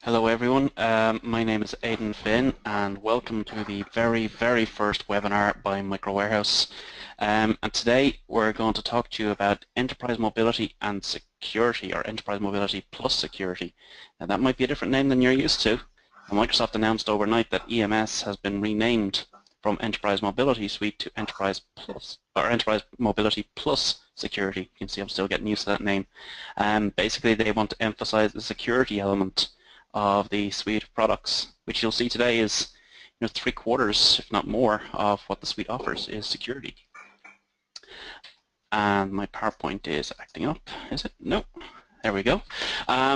Hello everyone, my name is Aidan Finn and welcome to the very first webinar by MicroWarehouse. And today we're going to talk to you about enterprise mobility and security, or enterprise mobility plus security. And that might be a different name than you're used to. And Microsoft announced overnight that EMS has been renamed from Enterprise Mobility Suite to Enterprise Plus, or Enterprise Mobility Plus Security. You can see I'm still getting used to that name. Basically they want to emphasize the security element of the suite of products, which you'll see today is 3/4, if not more, of what the suite offers is security. And my PowerPoint is acting up, is it? No. There we go.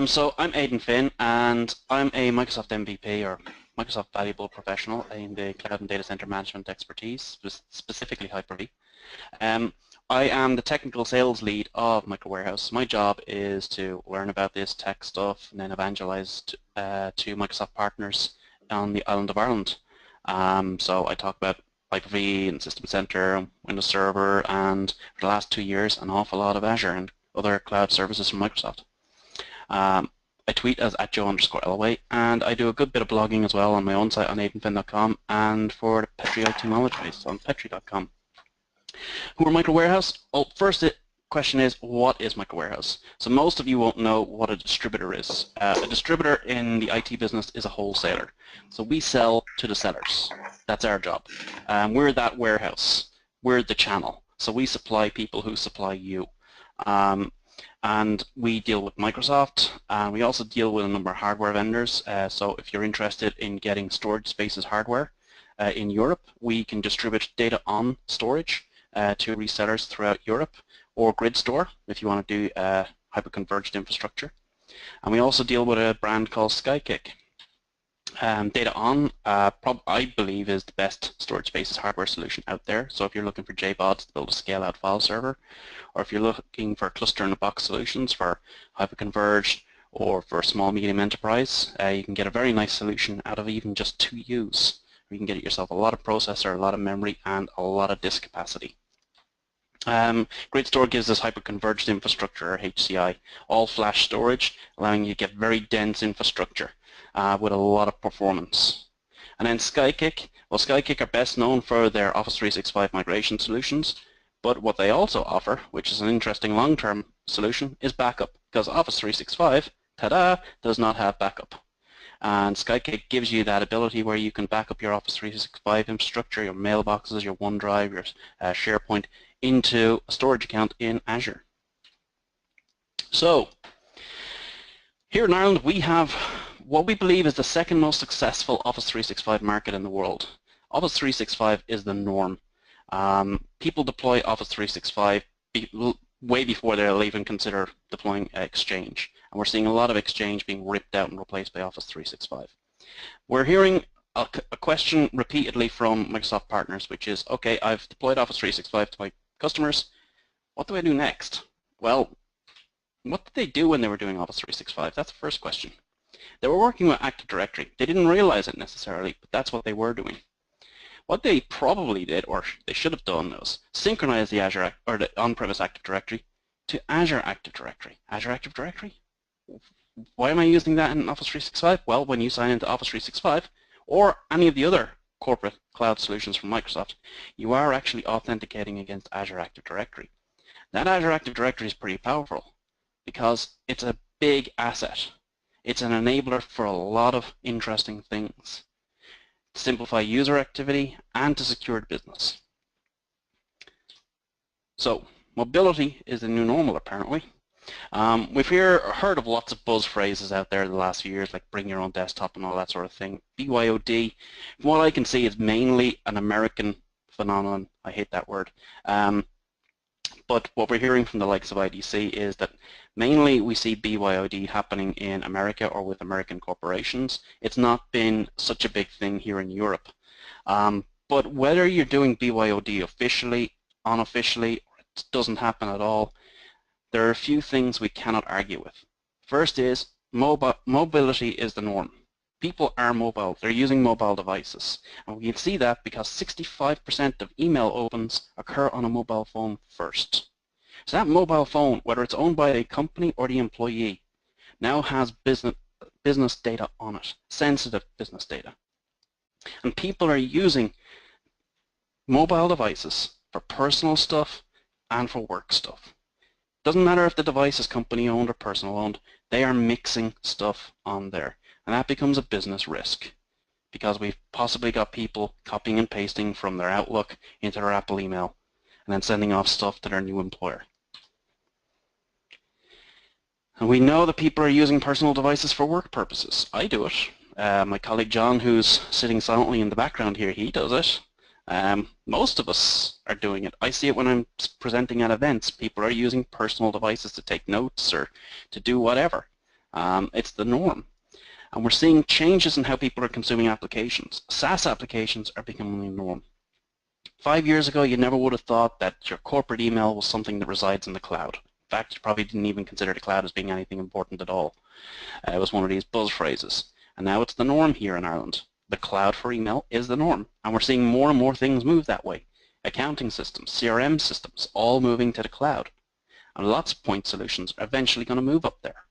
So I'm Aidan Finn, and I'm a Microsoft MVP, or Microsoft Valuable Professional in the Cloud and Data Center Management expertise, specifically Hyper-V. I am the technical sales lead of MicroWarehouse. My job is to learn about this tech stuff and then evangelize to Microsoft partners on the island of Ireland. So I talk about Hyper-V and System Center, Windows Server, and for the last 2 years an awful lot of Azure and other cloud services from Microsoft. I tweet as @Joe_LOA, and I do a good bit of blogging as well on my own site on aidanfinn.com and for the Petri IT knowledge base on petri.com. Who are MicroWarehouse? Well, first question is, what is MicroWarehouse? So most of you won't know what a distributor is. A distributor in the IT business is a wholesaler. So we sell to the sellers. That's our job. We're that warehouse. We're the channel. So we supply people who supply you. And we deal with Microsoft, and we also deal with a number of hardware vendors. So if you're interested in getting storage spaces hardware in Europe, we can distribute data on storage to resellers throughout Europe, or grid store if you want to do hyper-converged infrastructure. And we also deal with a brand called Skykick. Data on, I believe, is the best storage spaces hardware solution out there. So if you're looking for JBODs to build a scale-out file server, or if you're looking for cluster-in-a-box solutions for hyper-converged or for small medium enterprise, you can get a very nice solution out of even just 2 U's. You can get yourself a lot of processor, a lot of memory, and a lot of disk capacity. Grid Store gives us hyper-converged infrastructure, or HCI, all flash storage, allowing you to get very dense infrastructure with a lot of performance. And then Skykick, well, Skykick are best known for their Office 365 migration solutions, but what they also offer, which is an interesting long-term solution, is backup, because Office 365, ta-da, does not have backup. And Skykick gives you that ability where you can back up your Office 365 infrastructure, your mailboxes, your OneDrive, your SharePoint, into a storage account in Azure. So, here in Ireland we have what we believe is the second most successful Office 365 market in the world. Office 365 is the norm. People deploy Office 365 way before they'll even consider deploying Exchange. And we're seeing a lot of Exchange being ripped out and replaced by Office 365. We're hearing a question repeatedly from Microsoft partners, which is, okay, I've deployed Office 365 to my customers. What do I do next? Well, what did they do when they were doing Office 365? That's the first question. They were working with Active Directory. They didn't realize it necessarily, but that's what they were doing. What they probably did, or they should have done, was synchronize the Azure or the on-premise Active Directory to Azure Active Directory. Azure Active Directory? Why am I using that in Office 365? Well, when you sign into Office 365 or any of the other corporate cloud solutions from Microsoft, you are actually authenticating against Azure Active Directory. That Azure Active Directory is pretty powerful because it's a big asset. It's an enabler for a lot of interesting things. To simplify user activity and to secure business. So, mobility is the new normal, apparently. We've heard of lots of buzz phrases out there in the last few years, like bring your own desktop and all that sort of thing. BYOD, from what I can see, is mainly an American phenomenon. I hate that word. But what we're hearing from the likes of IDC is that mainly we see BYOD happening in America or with American corporations. It's not been such a big thing here in Europe. But whether you're doing BYOD officially, unofficially, or it doesn't happen at all, there are a few things we cannot argue with. First is mobility is the norm. People are mobile. They're using mobile devices. And we can see that because 65% of email opens occur on a mobile phone first. So that mobile phone, whether it's owned by a company or the employee, now has business data on it, sensitive business data. And people are using mobile devices for personal stuff and for work stuff. Doesn't matter if the device is company owned or personal owned, they are mixing stuff on there. And that becomes a business risk because we've possibly got people copying and pasting from their Outlook into their Apple email and then sending off stuff to their new employer. And we know that people are using personal devices for work purposes. I do it. My colleague John, who's sitting silently in the background here, he does it. Most of us are doing it. I see it when I'm presenting at events. People are using personal devices to take notes or to do whatever. It's the norm. And we're seeing changes in how people are consuming applications. SaaS applications are becoming the norm. 5 years ago, you never would have thought that your corporate email was something that resides in the cloud. In fact, you probably didn't even consider the cloud as being anything important at all. It was one of these buzz phrases. And now it's the norm here in Ireland. The cloud for email is the norm. And we're seeing more and more things move that way. Accounting systems, CRM systems, all moving to the cloud. And lots of point solutions are eventually going to move up there.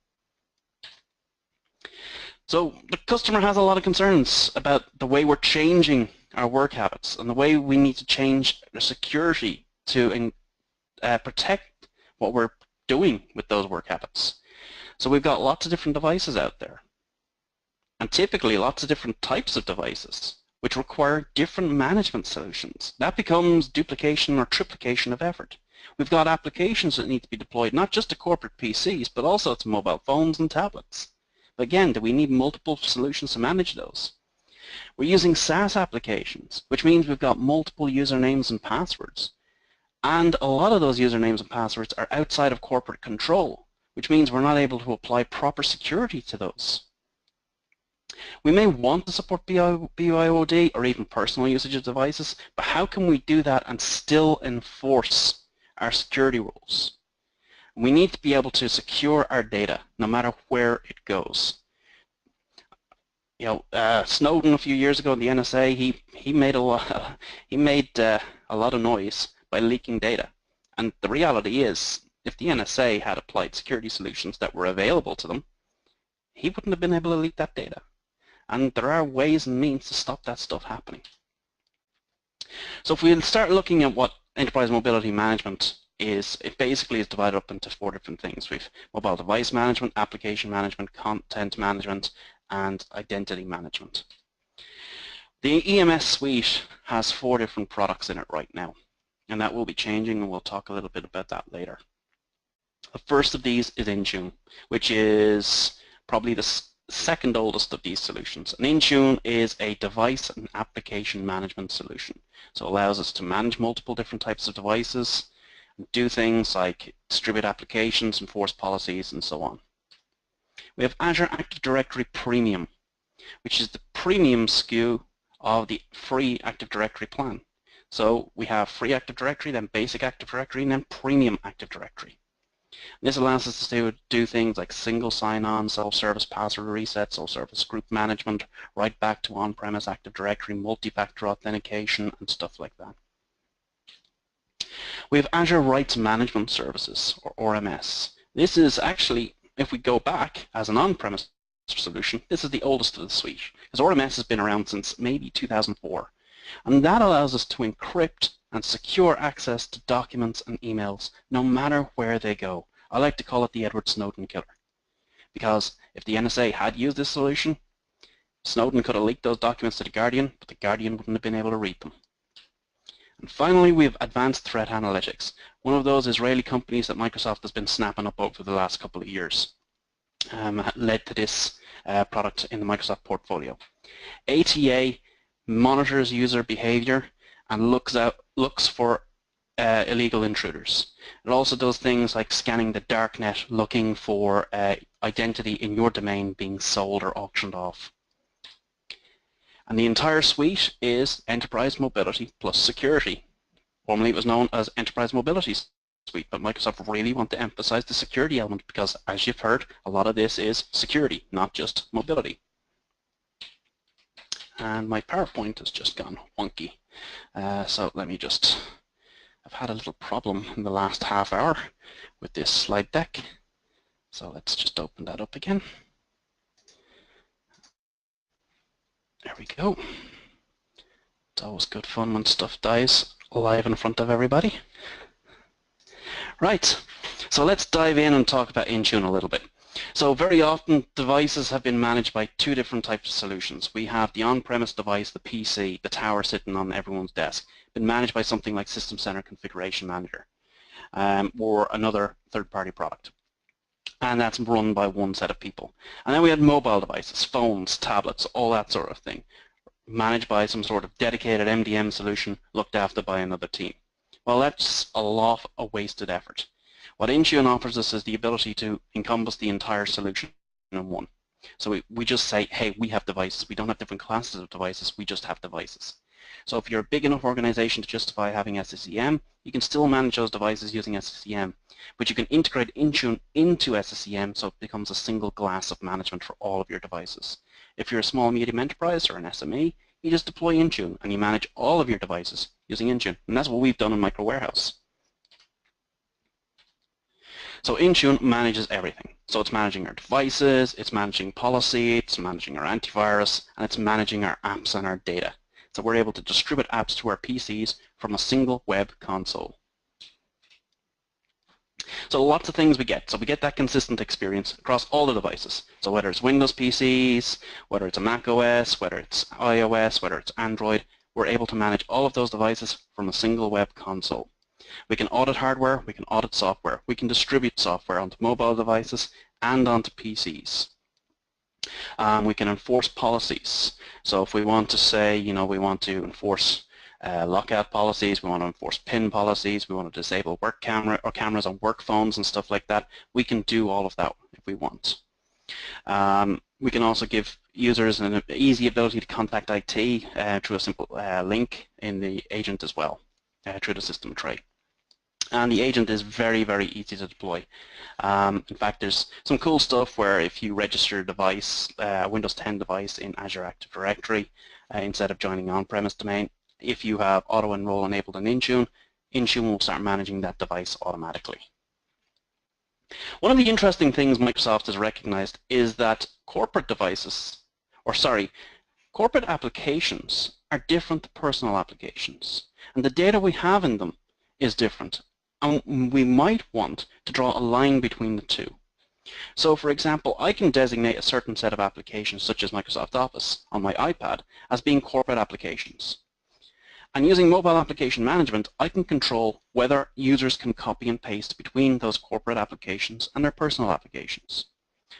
So the customer has a lot of concerns about the way we're changing our work habits and the way we need to change the security to protect what we're doing with those work habits. So we've got lots of different devices out there, and typically lots of different types of devices which require different management solutions. That becomes duplication or triplication of effort. We've got applications that need to be deployed not just to corporate PCs but also to mobile phones and tablets. Again, do we need multiple solutions to manage those? We're using SaaS applications, which means we've got multiple usernames and passwords. And a lot of those usernames and passwords are outside of corporate control, which means we're not able to apply proper security to those. We may want to support BYOD or even personal usage of devices, but how can we do that and still enforce our security rules? We need to be able to secure our data no matter where it goes. Snowden a few years ago in the NSA, he made a lot of noise by leaking data. And the reality is, if the NSA had applied security solutions that were available to them, he wouldn't have been able to leak that data. And there are ways and means to stop that stuff happening. So if we start looking at what enterprise mobility management is, it basically is divided up into 4 different things. We've mobile device management, application management, content management, and identity management. The EMS suite has 4 different products in it right now, and that will be changing, and we'll talk a little bit about that later. The first of these is Intune, which is probably the second oldest of these solutions. And Intune is a device and application management solution. So it allows us to manage multiple different types of devices, do things like distribute applications, enforce policies, and so on. We have Azure Active Directory Premium, which is the premium SKU of the free Active Directory plan. So we have free Active Directory, then basic Active Directory, and then premium Active Directory. This allows us to do things like single sign-on, self-service password reset, self-service group management, right back to on-premise Active Directory, multi-factor authentication, and stuff like that. We have Azure Rights Management Services, or RMS. This is actually, if we go back as an on-premise solution, this is the oldest of the suite, because RMS has been around since maybe 2004. And that allows us to encrypt and secure access to documents and emails no matter where they go. I like to call it the Edward Snowden killer, because if the NSA had used this solution, Snowden could have leaked those documents to the Guardian, but the Guardian wouldn't have been able to read them. And finally, we have Advanced Threat Analytics, one of those Israeli companies that Microsoft has been snapping up over the last couple of years, led to this product in the Microsoft portfolio. ATA monitors user behavior and looks for illegal intruders. It also does things like scanning the darknet, looking for identity in your domain being sold or auctioned off. And the entire suite is Enterprise Mobility plus Security. Formerly it was known as Enterprise Mobility Suite, but Microsoft really want to emphasize the security element because, as you've heard, a lot of this is security, not just mobility. And my PowerPoint has just gone wonky. So let me just, I've had a little problem in the last half hour with this slide deck. So let's just open that up again. we go. It's always good fun when stuff dies live in front of everybody. Right, so let's dive in and talk about Intune a little bit. So very often devices have been managed by two different types of solutions. We have the on-premise device, the PC, the tower sitting on everyone's desk, been managed by something like System-Center Configuration Manager or another third-party product. And that's run by one set of people. And then we had mobile devices, phones, tablets, all that sort of thing, managed by some sort of dedicated MDM solution looked after by another team. Well, that's a lot of wasted effort. What Intune offers us is the ability to encompass the entire solution in one. So we just say, hey, we have devices. We don't have different classes of devices. We just have devices. So if you're a big enough organization to justify having SCCM, you can still manage those devices using SCCM. But you can integrate Intune into SCCM so it becomes a single glass of management for all of your devices. If you're a small medium enterprise or an SME, you just deploy Intune and you manage all of your devices using Intune. And that's what we've done in MicroWarehouse. So Intune manages everything. So it's managing our devices, it's managing policy, it's managing our antivirus, and it's managing our apps and our data. So we're able to distribute apps to our PCs from a single web console. So lots of things we get. So we get that consistent experience across all the devices. So whether it's Windows PCs, whether it's a Mac OS, whether it's iOS, whether it's Android, we're able to manage all of those devices from a single web console. We can audit hardware, we can audit software, we can distribute software onto mobile devices and onto PCs. We can enforce policies. So if we want to say, we want to enforce lockout policies, we want to enforce PIN policies, we want to disable work camera or cameras on work phones and stuff like that, we can do all of that if we want. We can also give users an easy ability to contact IT through a simple link in the agent as well, through the system tray. And the agent is very, very easy to deploy. In fact, there's some cool stuff where if you register a device, a Windows 10 device in Azure Active Directory, instead of joining on-premise domain, if you have auto-enroll enabled in Intune, Intune will start managing that device automatically. One of the interesting things Microsoft has recognized is that corporate applications are different to personal applications. And the data we have in them is different. And we might want to draw a line between the two. So for example, I can designate a certain set of applications, such as Microsoft Office on my iPad, as being corporate applications. And using mobile application management, I can control whether users can copy and paste between those corporate applications and their personal applications.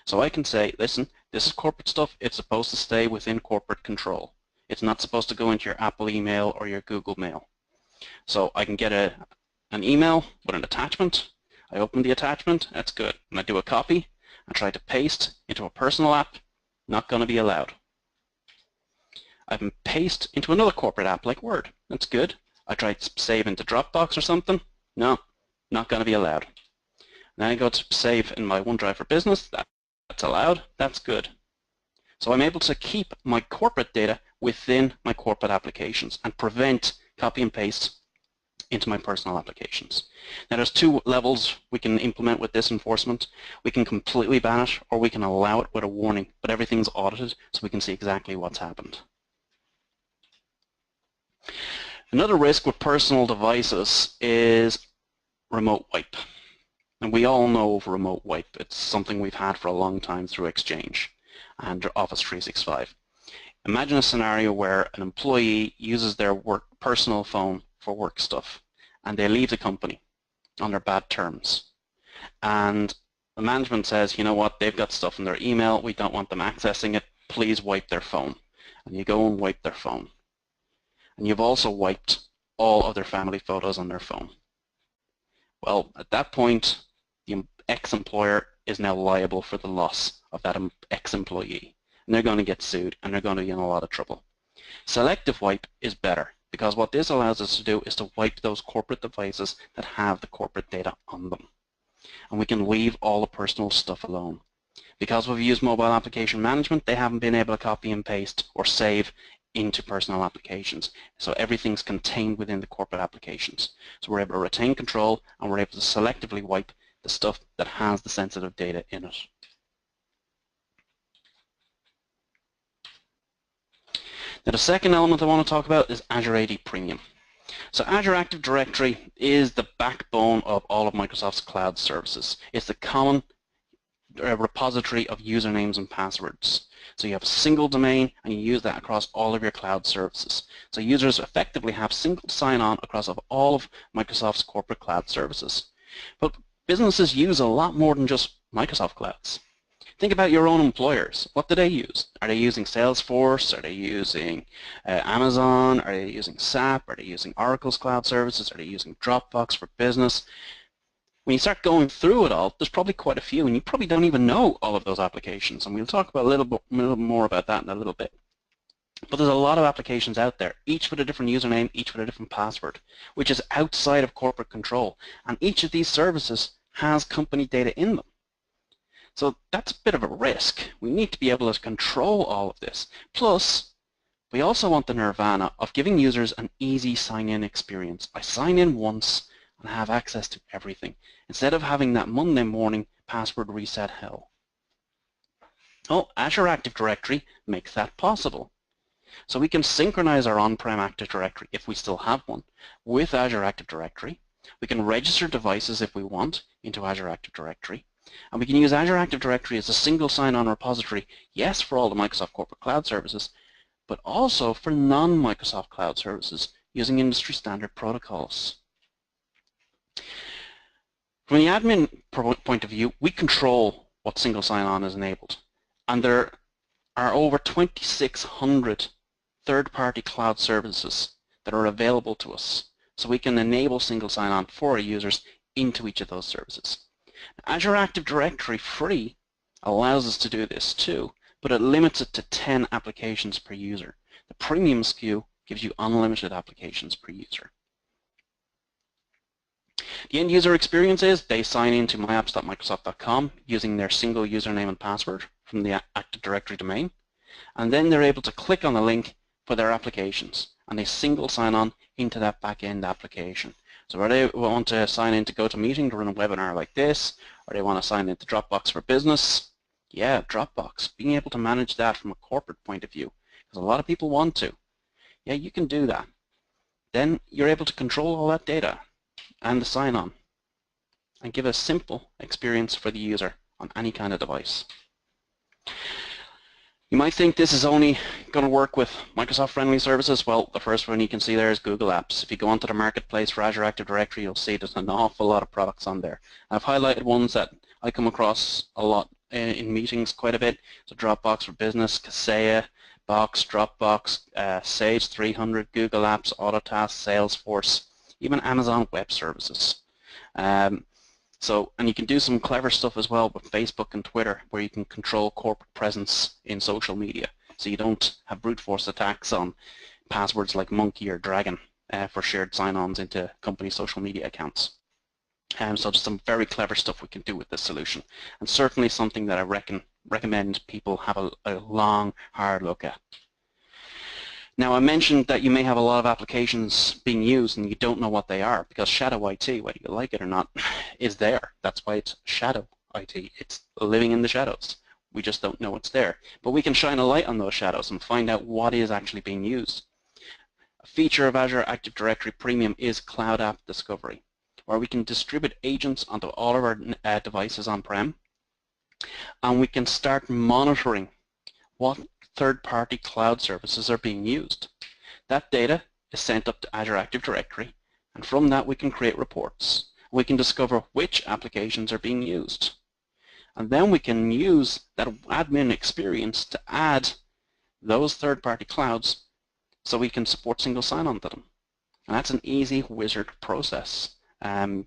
So I can say, listen, this is corporate stuff, it's supposed to stay within corporate control. It's not supposed to go into your Apple email or your Google Mail. So I can get an email with an attachment. I open the attachment, that's good. And I do a copy, I try to paste into a personal app, not going to be allowed. I can paste into another corporate app like Word, that's good. I try to save into Dropbox or something, no, not going to be allowed. Then I go to save in my OneDrive for Business, that's allowed, that's good. So I'm able to keep my corporate data within my corporate applications and prevent copy and paste into my personal applications. Now there's two levels we can implement with this enforcement. We can completely ban it or we can allow it with a warning, but everything's audited so we can see exactly what's happened. Another risk with personal devices is remote wipe. And we all know of remote wipe. It's something we've had for a long time through Exchange and Office 365. Imagine a scenario where an employee uses their personal phone for work stuff and they leave the company on their bad terms. And the management says, you know what, they've got stuff in their email, we don't want them accessing it, please wipe their phone. And you go and wipe their phone. And you've also wiped all of their family photos on their phone. Well, at that point, the ex-employer is now liable for the loss of that ex-employee. And they're going to get sued and they're going to be in a lot of trouble. Selective wipe is better because what this allows us to do is to wipe those corporate devices that have the corporate data on them. And we can leave all the personal stuff alone. Because we've used mobile application management, they haven't been able to copy and paste or save into personal applications. So everything's contained within the corporate applications. So we're able to retain control and we're able to selectively wipe the stuff that has the sensitive data in it. Now the second element I want to talk about is Azure AD Premium. So Azure Active Directory is the backbone of all of Microsoft's cloud services. It's the common repository of usernames and passwords. So you have a single domain and you use that across all of your cloud services. So users effectively have single sign-on across all of Microsoft's corporate cloud services. But businesses use a lot more than just Microsoft clouds. Think about your own employers. What do they use? Are they using Salesforce? Are they using Amazon? Are they using SAP? Are they using Oracle's cloud services? Are they using Dropbox for business? When you start going through it all, there's probably quite a few, and you probably don't even know all of those applications. And we'll talk about a little more about that in a little bit. But there's a lot of applications out there, each with a different username, each with a different password, which is outside of corporate control. And each of these services has company data in them. So that's a bit of a risk. We need to be able to control all of this. Plus, we also want the nirvana of giving users an easy sign-in experience. I sign in once and have access to everything, instead of having that Monday morning password reset hell. Oh, Azure Active Directory makes that possible. So we can synchronize our on-prem Active Directory, if we still have one, with Azure Active Directory. We can register devices if we want into Azure Active Directory. And we can use Azure Active Directory as a single sign-on repository, yes, for all the Microsoft Corporate Cloud Services, but also for non-Microsoft Cloud Services using industry standard protocols. From the admin point of view, we control what single sign-on is enabled. And there are over 2,600 third-party cloud services that are available to us. So we can enable single sign-on for our users into each of those services. Azure Active Directory Free allows us to do this too, but it limits it to 10 applications per user. The Premium SKU gives you unlimited applications per user. The end user experience is they sign into myapps.microsoft.com using their single username and password from the Active Directory domain, and then they're able to click on the link for their applications, and they single sign on into that back-end application. So whether they want to sign in to GoToMeeting to run a webinar like this, or they want to sign into Dropbox for business, yeah, Dropbox, being able to manage that from a corporate point of view, because a lot of people want to. Yeah, you can do that. Then you're able to control all that data and the sign-on and give a simple experience for the user on any kind of device. You might think this is only going to work with Microsoft-friendly services. Well, the first one you can see there is Google Apps. If you go onto the marketplace for Azure Active Directory, you'll see there's an awful lot of products on there. I've highlighted ones that I come across a lot in meetings quite a bit. So Dropbox for Business, Kaseya, Box, Dropbox, Sage 300, Google Apps, Autotask, Salesforce, even Amazon Web Services. And you can do some clever stuff as well with Facebook and Twitter, where you can control corporate presence in social media. So you don't have brute force attacks on passwords like Monkey or Dragon for shared sign-ons into company social media accounts. So there's some very clever stuff we can do with this solution, and certainly something that I recommend people have a long, hard look at. Now, I mentioned that you may have a lot of applications being used and you don't know what they are, because shadow IT, whether you like it or not, is there. That's why it's shadow IT. It's living in the shadows. We just don't know it's there. But we can shine a light on those shadows and find out what is actually being used. A feature of Azure Active Directory Premium is Cloud App Discovery, where we can distribute agents onto all of our devices on-prem, and we can start monitoring what third-party cloud services are being used. That data is sent up to Azure Active Directory, and from that we can create reports. We can discover which applications are being used. And then we can use that admin experience to add those third-party clouds so we can support single sign-on to them. And that's an easy wizard process. And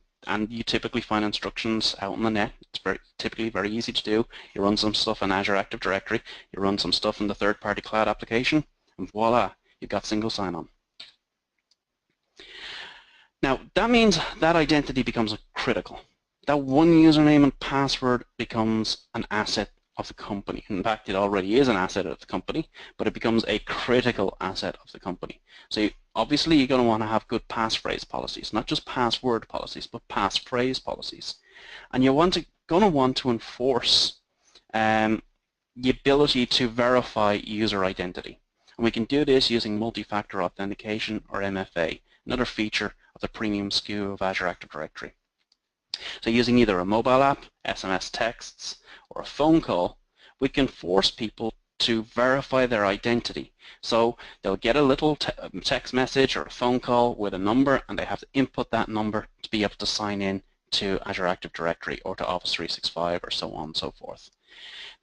you typically find instructions out on the net. It's typically very easy to do. You run some stuff in Azure Active Directory, you run some stuff in the third-party cloud application, and voila, you've got single sign-on. Now, that means that identity becomes critical. That one username and password becomes an asset of the company. In fact, it already is an asset of the company, but it becomes a critical asset of the company. So obviously you're going to want to have good passphrase policies, not just password policies, but passphrase policies. And you're going to want to enforce the ability to verify user identity. And we can do this using multi-factor authentication, or MFA, another feature of the premium SKU of Azure Active Directory. So using either a mobile app, SMS texts, or a phone call, we can force people to verify their identity. So they'll get a little text message or a phone call with a number, and they have to input that number to be able to sign in to Azure Active Directory or to Office 365 or so on and so forth.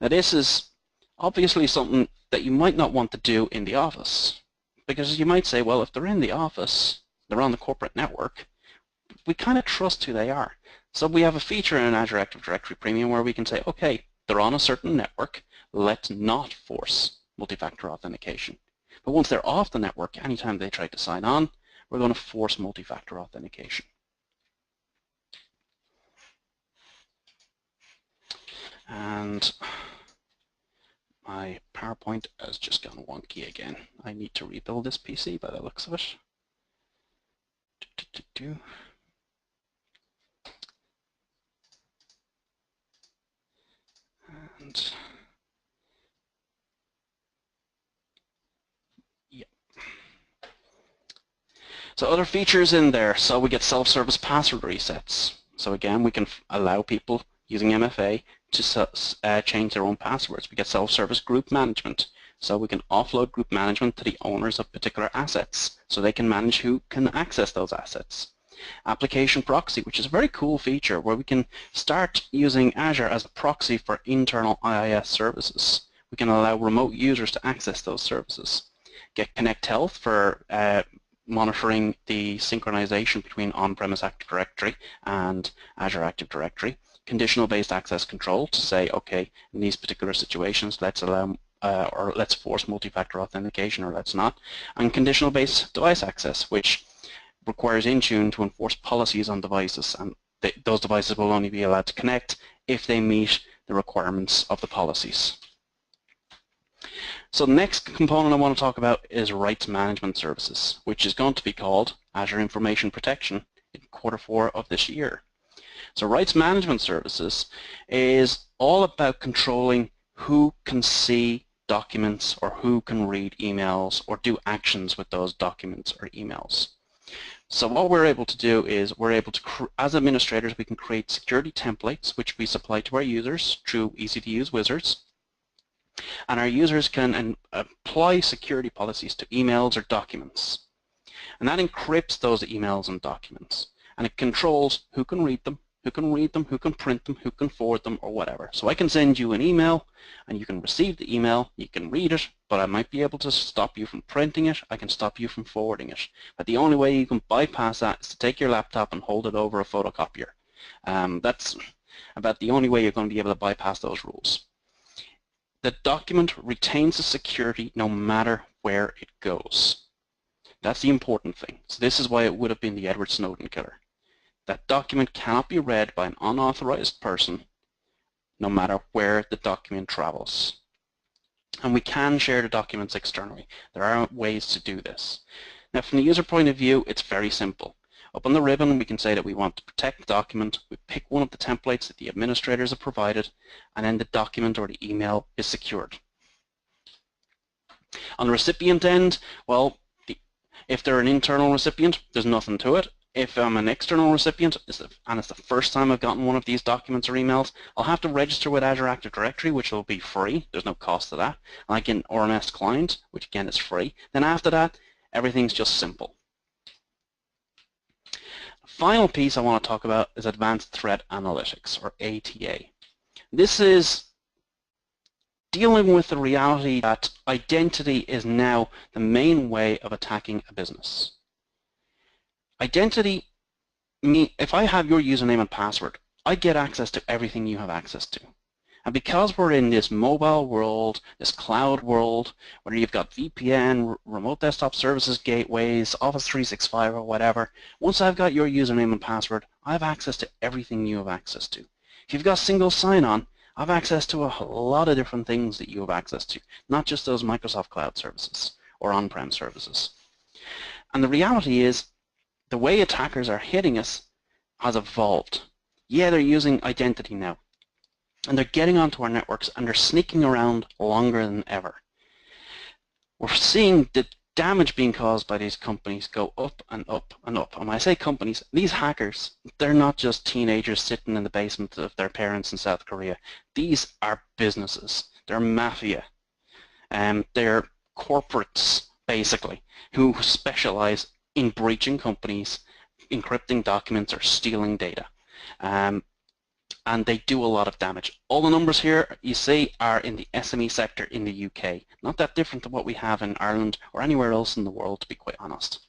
Now this is obviously something that you might not want to do in the office, because you might say, well, if they're in the office, they're on the corporate network, we kind of trust who they are. So we have a feature in Azure Active Directory Premium where we can say, okay, they're on a certain network, let's not force multi-factor authentication. But once they're off the network, anytime they try to sign on, we're going to force multi-factor authentication. And my PowerPoint has just gone wonky again. I need to rebuild this PC by the looks of it. And yeah. So other features in there. So we get self-service password resets. So again, we can allow people using MFA to change their own passwords. We get self-service group management. So we can offload group management to the owners of particular assets so they can manage who can access those assets. Application proxy, which is a very cool feature where we can start using Azure as a proxy for internal IIS services. We can allow remote users to access those services. Get Connect Health for monitoring the synchronization between on-premise Active Directory and Azure Active Directory. Conditional-based access control to say, okay, in these particular situations, let's allow or let's force multi-factor authentication, or let's not. And conditional-based device access, which requires Intune to enforce policies on devices, and those devices will only be allowed to connect if they meet the requirements of the policies. So the next component I want to talk about is rights management services, which is going to be called Azure Information Protection in Q4 of this year. So rights management services is all about controlling who can see documents or who can read emails or do actions with those documents or emails. So what we're able to do is we're able to, as administrators, we can create security templates which we supply to our users through easy-to-use wizards. And our users can apply security policies to emails or documents. And that encrypts those emails and documents. And it controls who can read them, who can read them, who can print them, who can forward them, or whatever. So I can send you an email, and you can receive the email, you can read it, but I might be able to stop you from printing it, I can stop you from forwarding it. But the only way you can bypass that is to take your laptop and hold it over a photocopier. That's about the only way you're going to be able to bypass those rules. The document retains the security no matter where it goes. That's the important thing. So this is why it would have been the Edward Snowden killer. That document cannot be read by an unauthorized person no matter where the document travels. And we can share the documents externally. There are ways to do this. Now from the user point of view, it's very simple. Up on the ribbon, we can say that we want to protect the document. We pick one of the templates that the administrators have provided, and then the document or the email is secured. On the recipient end, well, if they're an internal recipient, there's nothing to it. If I'm an external recipient, and it's the first time I've gotten one of these documents or emails, I'll have to register with Azure Active Directory, which will be free. There's no cost to that. Like in RMS Client, which again is free. Then after that, everything's just simple. The final piece I want to talk about is Advanced Threat Analytics, or ATA. This is dealing with the reality that identity is now the main way of attacking a business. Identity, if I have your username and password, I get access to everything you have access to. And because we're in this mobile world, this cloud world, whether you've got VPN, remote desktop services, gateways, Office 365 or whatever, once I've got your username and password, I have access to everything you have access to. If you've got single sign-on, I have access to a lot of different things that you have access to, not just those Microsoft Cloud services or on-prem services. And the reality is, the way attackers are hitting us has evolved. Yeah, they're using identity now, and they're getting onto our networks and they're sneaking around longer than ever. we're seeing the damage being caused by these companies go up and up and up. And when I say companies, these hackers, they're not just teenagers sitting in the basement of their parents in South Korea. These are businesses. They're mafia. They're corporates, basically, who specialize in breaching companies, encrypting documents, or stealing data. And they do a lot of damage. All the numbers here you see are in the SME sector in the UK. Not that different to what we have in Ireland or anywhere else in the world, to be quite honest.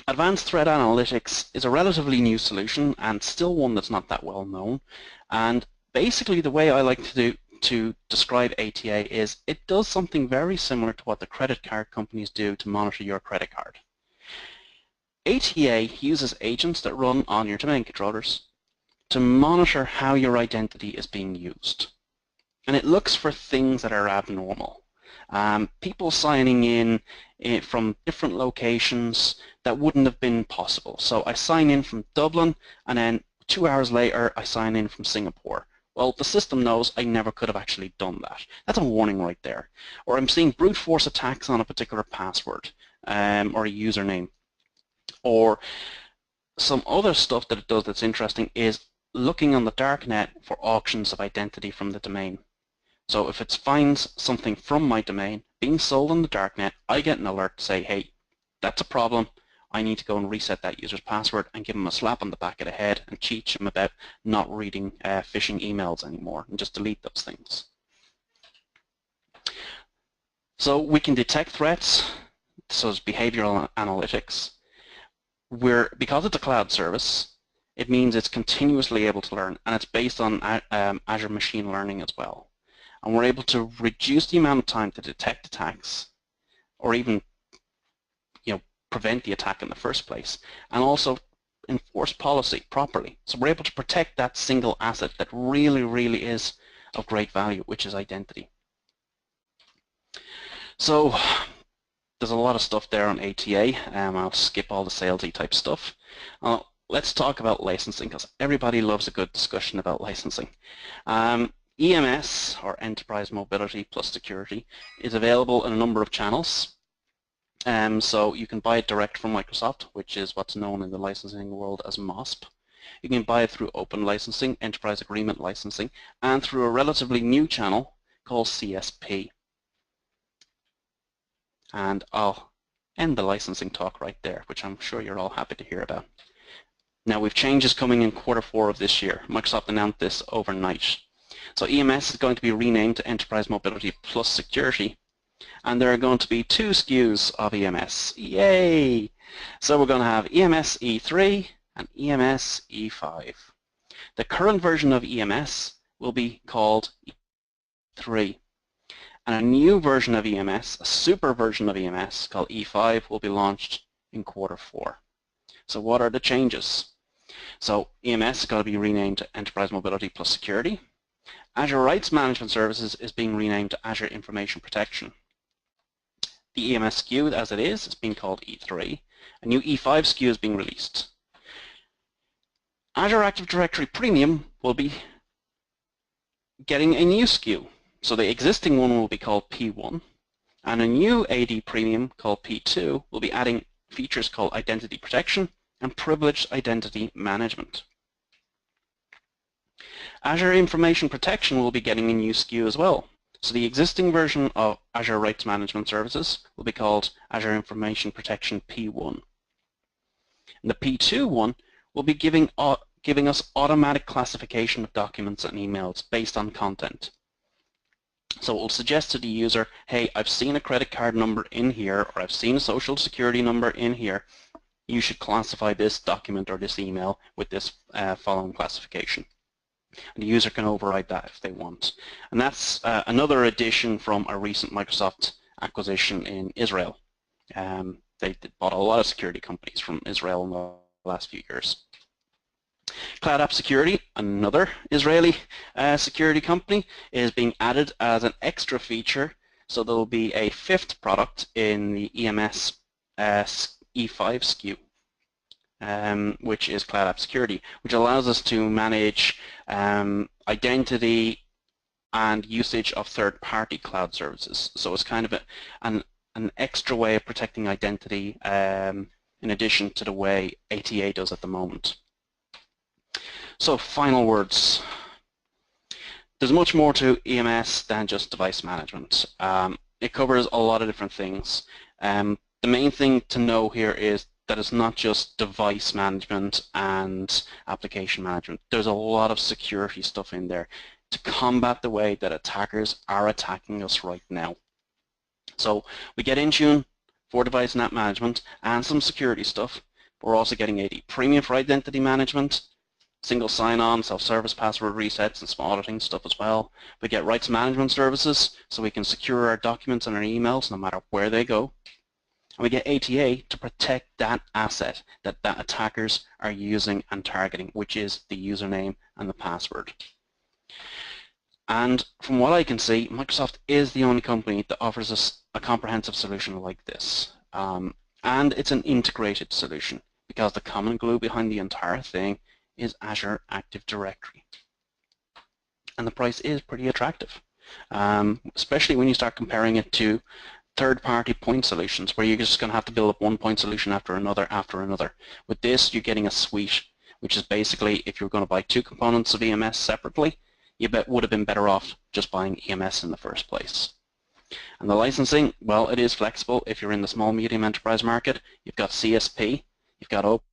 Advanced threat analytics is a relatively new solution and still one that's not that well known. And basically the way I like to describe ATA is it does something very similar to what the credit card companies do to monitor your credit card. ATA uses agents that run on your domain controllers to monitor how your identity is being used. And it looks for things that are abnormal. People signing in from different locations that wouldn't have been possible. So I sign in from Dublin, and then 2 hours later I sign in from Singapore. Well, the system knows I never could have actually done that. That's a warning right there. Or I'm seeing brute force attacks on a particular password or a username. Or some other stuff that it does that's interesting is looking on the darknet for auctions of identity from the domain. So if it finds something from my domain being sold on the darknet, I get an alert to say, hey, that's a problem. I need to go and reset that user's password and give them a slap on the back of the head and teach them about not reading phishing emails anymore and just delete those things. So we can detect threats, so it's behavioral analytics. Because it's a cloud service, it means it's continuously able to learn, and it's based on Azure machine learning as well. And we're able to reduce the amount of time to detect attacks, or even prevent the attack in the first place, and also enforce policy properly. So we're able to protect that single asset that really, really is of great value, which is identity. So there's a lot of stuff there on ATA. I'll skip all the salesy type stuff. Let's talk about licensing, because everybody loves a good discussion about licensing. EMS, or Enterprise Mobility Plus Security, is available in a number of channels. So you can buy it direct from Microsoft, which is what's known in the licensing world as MOSP. You can buy it through open licensing, enterprise agreement licensing, and through a relatively new channel called CSP. And I'll end the licensing talk right there, which I'm sure you're all happy to hear about. Now we've changes coming in Q4 of this year. Microsoft announced this overnight. So EMS is going to be renamed to Enterprise Mobility Plus Security, and there are going to be 2 SKUs of EMS. Yay! So we're going to have EMS E3 and EMS E5. The current version of EMS will be called E3. And a new version of EMS, a super version of EMS called E5, will be launched in Q4. So what are the changes? So EMS is going to be renamed to Enterprise Mobility Plus Security. Azure Rights Management Services is being renamed to Azure Information Protection. The EMS SKU as it is being called E3. A new E5 SKU is being released. Azure Active Directory Premium will be getting a new SKU. So the existing one will be called P1, and a new AD Premium called P2 will be adding features called Identity Protection and Privileged Identity Management. Azure Information Protection will be getting a new SKU as well. So the existing version of Azure Rights Management Services will be called Azure Information Protection P1. And the P2 one will be giving us automatic classification of documents and emails based on content. So it will suggest to the user, hey, I've seen a credit card number in here, or I've seen a social security number in here. You should classify this document or this email with this following classification. And the user can override that if they want. And that's another addition from a recent Microsoft acquisition in Israel. They bought a lot of security companies from Israel in the last few years. Cloud App Security, another Israeli security company, is being added as an extra feature. So there will be a 5th product in the EMS E5 SKU, which is Cloud App Security, which allows us to manage identity and usage of third-party cloud services. So it's kind of an extra way of protecting identity in addition to the way ATA does at the moment. So final words. There's much more to EMS than just device management. It covers a lot of different things. The main thing to know here is that it's not just device management and application management. There's a lot of security stuff in there to combat the way that attackers are attacking us right now. So we get Intune for device and app management and some security stuff. We're also getting AD Premium for identity management, single sign-on, self-service password resets, and some auditing stuff as well. We get rights management services, so we can secure our documents and our emails no matter where they go. And we get ATA to protect that asset that attackers are using and targeting, which is the username and the password. And from what I can see, Microsoft is the only company that offers us a comprehensive solution like this. And it's an integrated solution because the common glue behind the entire thing is Azure Active Directory. And the price is pretty attractive, especially when you start comparing it to third-party point solutions where you're just going to have to build up one point solution after another. With this, you're getting a suite, which is basically if you're going to buy two components of EMS separately, you would have been better off just buying EMS in the first place. And the licensing, well, it is flexible. If you're in the small medium enterprise market, you've got CSP, you've got Open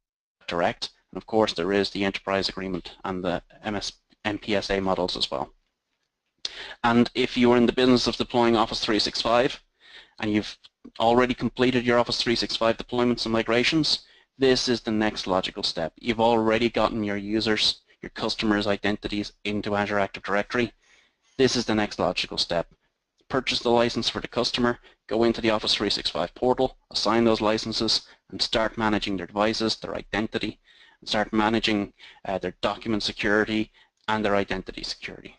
Direct, and of course there is the enterprise agreement and the MPSA models as well. And if you are in the business of deploying Office 365 and you've already completed your Office 365 deployments and migrations, this is the next logical step. You've already gotten your users, your customers' identities into Azure Active Directory. This is the next logical step. Purchase the license for the customer, go into the Office 365 portal, assign those licenses, and start managing their devices, their identity, and start managing their document security and their identity security.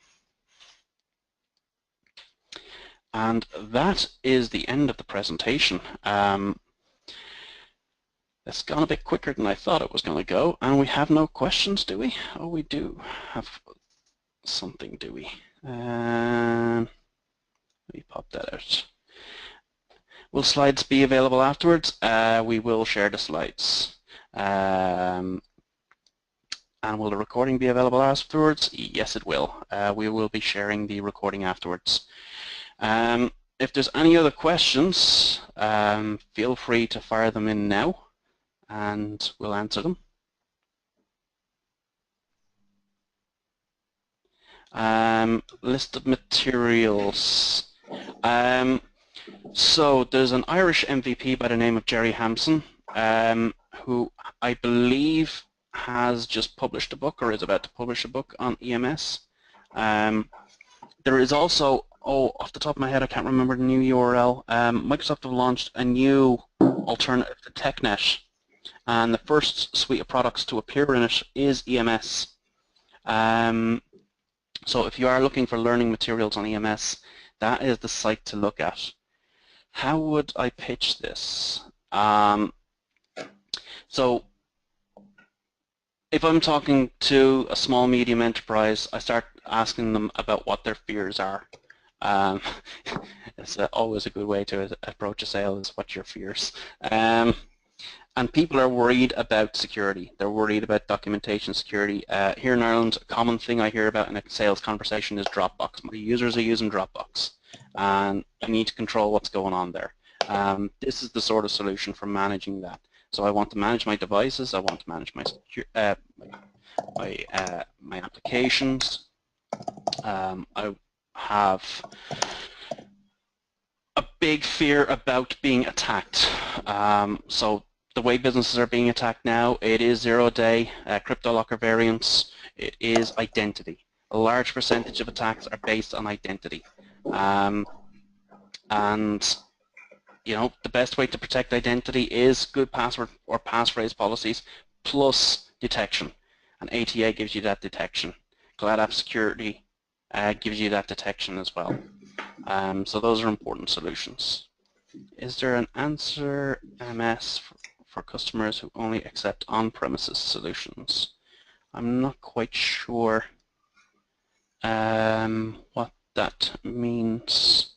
And that is the end of the presentation. It's gone a bit quicker than I thought it was going to go, and we have no questions, do we? Oh, we do have something, do we? Let me pop that out. Will slides be available afterwards? We will share the slides. And will the recording be available afterwards? Yes, it will. We will be sharing the recording afterwards. If there's any other questions, feel free to fire them in now, and we'll answer them. List of materials. So there's an Irish MVP by the name of Jerry Hampson, who I believe has just published a book or is about to publish a book on EMS. There is also, off the top of my head I can't remember the new URL, Microsoft have launched a new alternative to TechNet, and the first suite of products to appear in it is EMS. So if you are looking for learning materials on EMS, that is the site to look at. How would I pitch this? So if I'm talking to a small medium enterprise, I start asking them about what their fears are. It's always a good way to approach a sale, is what's your fears. And people are worried about security. They're worried about documentation security. Here in Ireland, a common thing I hear about in a sales conversation is Dropbox. My users are using Dropbox, and I need to control what's going on there. This is the sort of solution for managing that. So I want to manage my devices. I want to manage my my applications. I have a big fear about being attacked. So the way businesses are being attacked now, it is zero-day crypto locker variants. It is identity. A large percentage of attacks are based on identity. And you know, the best way to protect identity is good password or passphrase policies plus detection. And ATA gives you that detection. Cloud App Security gives you that detection as well. So those are important solutions. Is there an answer MS for customers who only accept on-premises solutions? I'm not quite sure what that means.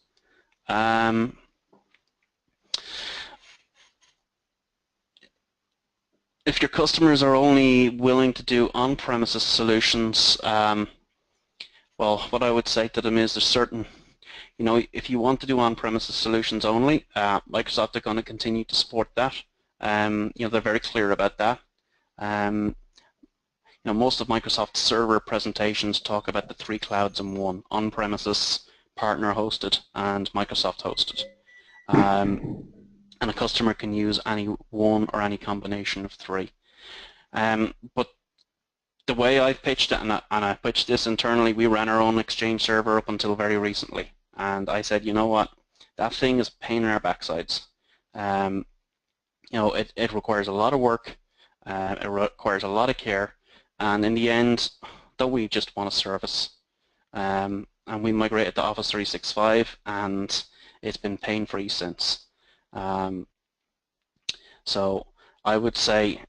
If your customers are only willing to do on-premises solutions, well, what I would say to them is there's certain, if you want to do on-premises solutions only, Microsoft are going to continue to support that. They're very clear about that. Most of Microsoft's server presentations talk about the 3 clouds in one: on-premises, partner-hosted, and Microsoft-hosted. And a customer can use any one or any combination of 3. But the way I've pitched it, and I pitched this internally, we ran our own Exchange server up until very recently. And I said, you know what, that thing is a pain in our backsides. It requires a lot of work, it requires a lot of care, and in the end, though we just want a service. And we migrated to Office 365, and it's been pain-free since. So I would say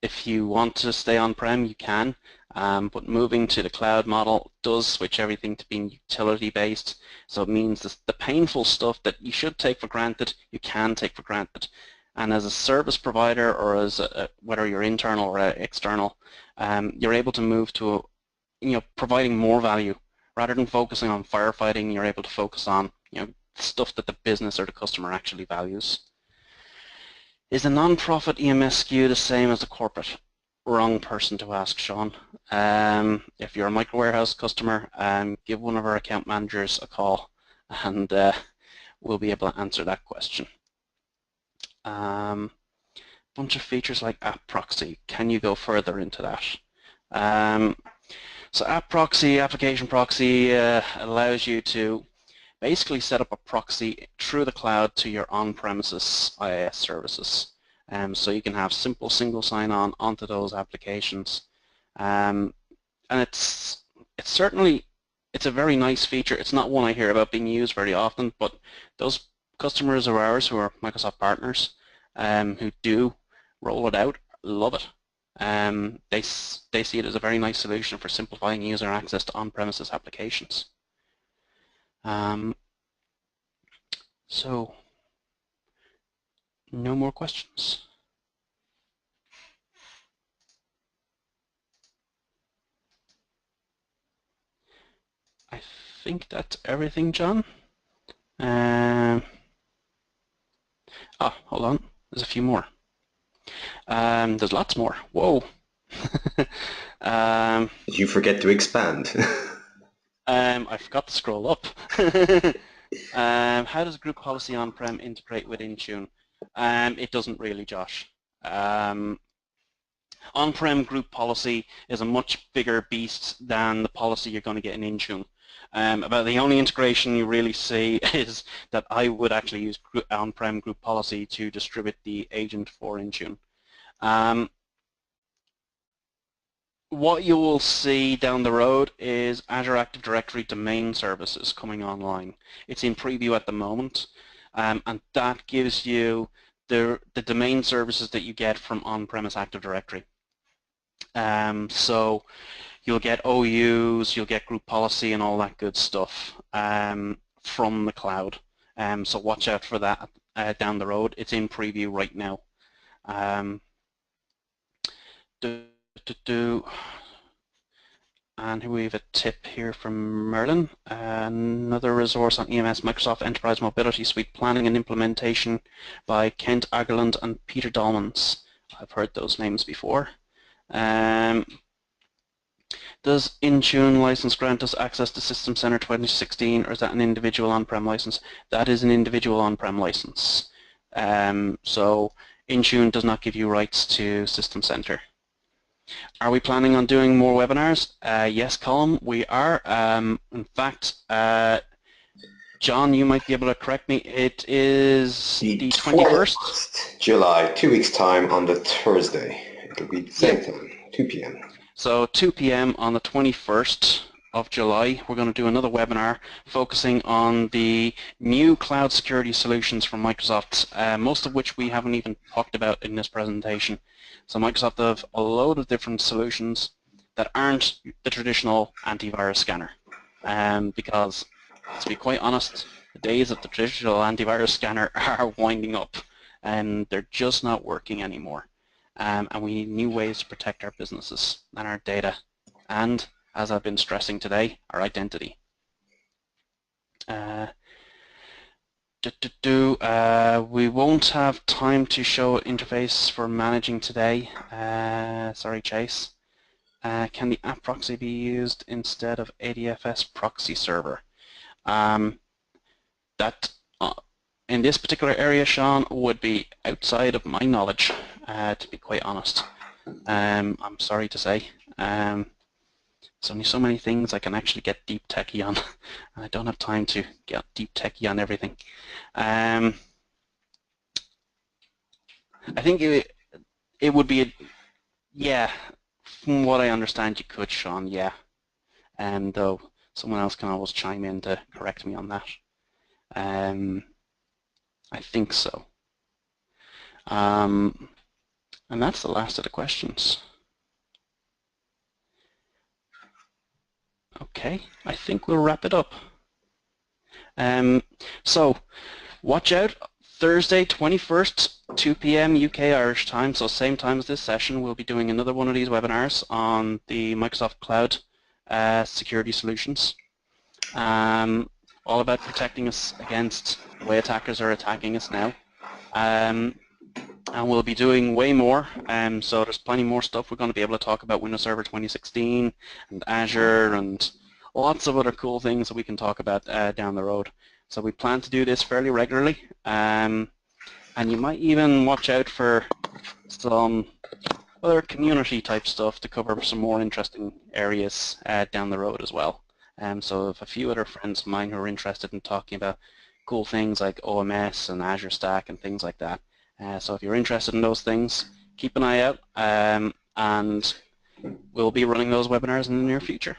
if you want to stay on-prem, you can, but moving to the cloud model does switch everything to being utility-based. So it means the painful stuff that you should take for granted, you can take for granted. And as a service provider, or as whether you're internal or external, you're able to move to providing more value. Rather than focusing on firefighting, you're able to focus on stuff that the business or the customer actually values. Is the non-profit EMS SKU the same as the corporate? Wrong person to ask, Sean. If you're a MicroWarehouse customer, give one of our account managers a call, and we'll be able to answer that question. Bunch of features like app proxy. Can you go further into that? So app proxy, application proxy allows you to basically set up a proxy through the cloud to your on-premises IaaS services. So you can have simple single sign-on onto those applications. And it's a very nice feature. It's not one I hear about being used very often, but those customers of ours who are Microsoft partners who do roll it out love it. They see it as a very nice solution for simplifying user access to on-premises applications. So, no more questions. I think that's everything, John. Hold on. There's a few more. There's lots more. Whoa. Did you forget to expand? I forgot to scroll up. How does group policy on-prem integrate with Intune? It doesn't really, Josh. On-prem group policy is a much bigger beast than the policy you're going to get in Intune. About the only integration you really see is that I would actually use on-prem group policy to distribute the agent for Intune. What you will see down the road is Azure Active Directory domain services coming online. It's in preview at the moment, and that gives you the domain services that you get from on-premise Active Directory. So you'll get OUs, you'll get group policy and all that good stuff from the cloud. So watch out for that down the road. It's in preview right now. And here we have a tip here from Merlin. Another resource on EMS, Microsoft Enterprise Mobility Suite Planning and Implementation by Kent Agerland and Peter Dolmans. I've heard those names before. Does Intune license grant us access to System Center 2016, or is that an individual on-prem license? That is an individual on-prem license. So Intune does not give you rights to System Center. Are we planning on doing more webinars? Yes, Colin, we are. In fact, John, you might be able to correct me. It is the 21st? July, 2 weeks' time on the Thursday. It'll be the same time, 2 p.m. So 2 p.m. on the 21st of July, we're going to do another webinar focusing on the new cloud security solutions from Microsoft, most of which we haven't even talked about in this presentation. So Microsoft have a load of different solutions that aren't the traditional antivirus scanner. because, to be quite honest, the days of the traditional antivirus scanner are winding up, and they're just not working anymore. And we need new ways to protect our businesses and our data, and, as I've been stressing today, our identity. We won't have time to show interface for managing today. Sorry, Chase. Can the app proxy be used instead of ADFS proxy server? That in this particular area, Sean, would be outside of my knowledge, to be quite honest. I'm sorry to say. There's only so many things I can actually get deep techie on. I don't have time to get deep techie on everything. I think it would be, yeah, from what I understand you could, Sean, yeah. And though someone else can always chime in to correct me on that. I think so. And that's the last of the questions. Okay, I think we'll wrap it up. So, watch out, Thursday 21st, 2 p.m. UK Irish time, so same time as this session, we'll be doing another one of these webinars on the Microsoft Cloud security solutions. All about protecting us against the way attackers are attacking us now. And we'll be doing way more, so there's plenty more stuff we're going to be able to talk about Windows Server 2016 and Azure and lots of other cool things that we can talk about down the road. So we plan to do this fairly regularly, and you might even watch out for some other community type stuff to cover some more interesting areas down the road as well. So if a few other friends of mine who are interested in talking about cool things like OMS and Azure Stack and things like that, so if you're interested in those things, keep an eye out, and we'll be running those webinars in the near future.